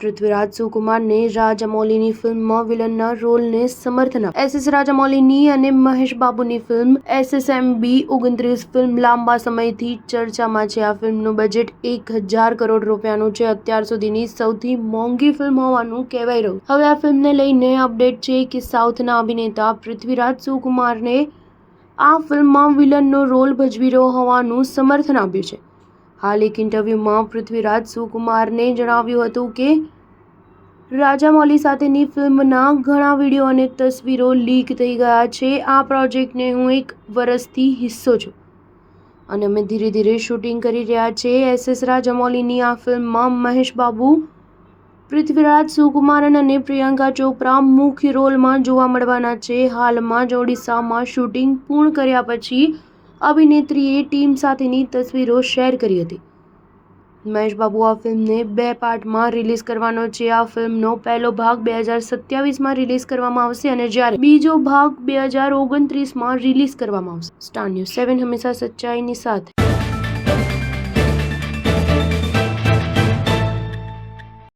પૃથ્વીરાજ સુકુમારને રાજામૌલીની ફિલ્મમાં વિલનના રોલને સમર્થન એસએસ રાજામૌલીની અને મહેશ બાબુની ફિલ્મ SSMB 29 ફિલ્મ લાંબા સમયથી ચર્ચામાં છે। આ ફિલ્મનું બજેટ 1000 કરોડ રૂપિયાનું છે। અત્યાર સુધીની સૌથી મોંઘી ફિલ્મ હોવાનું કહેવાય રહ્યું। હવે આ ફિલ્મને લઈને અપડેટ છે કે સાઉથના અભિનેતા પૃથ્વીરાજ સુકુમારને આ ફિલ્મમાં વિલનનો રોલ ભજવી રહ્યો હોવાનું સમર્થન આપ્યું છે। હાલ એક ઇન્ટરવ્યુમાં પૃથ્વીરાજ સુકુમારને જણાવ્યું હતું કે રાજામૌલી સાથેની ફિલ્મના ઘણા વિડીયો અને તસવીરો લીક થઈ ગયા છે। આ પ્રોજેક્ટને હું 1 વર્ષથી હિસ્સો છું અને અમે ધીરે ધીરે શૂટિંગ કરી રહ્યા છીએ। એસએસ રાજામૌલીની આ ફિલ્મમાં મહેશ બાબુ, પૃથ્વીરાજ સુકુમારન અને પ્રિયંકા ચોપરા મુખ્ય રોલમાં જોવા મળવાના છે। હાલમાં જ ઓડિશામાં શૂટિંગ પૂર્ણ કર્યા પછી અભિનેત્રીએ ટીમ સાથેની તસવીરો શેર કરી હતી। મહેશ બાબુ આ ફિલ્મને 2 પાર્ટમાં રિલીઝ કરવાનો છે। આ ફિલ્મનો પહેલો ભાગ 2027માં રિલીઝ કરવામાં આવશે અને જ્યારે બીજો ભાગ 2029માં રિલીઝ કરવામાં આવશે। સ્ટાર ન્યૂઝ 7 હંમેશા સચ્ચાઈની સાથે।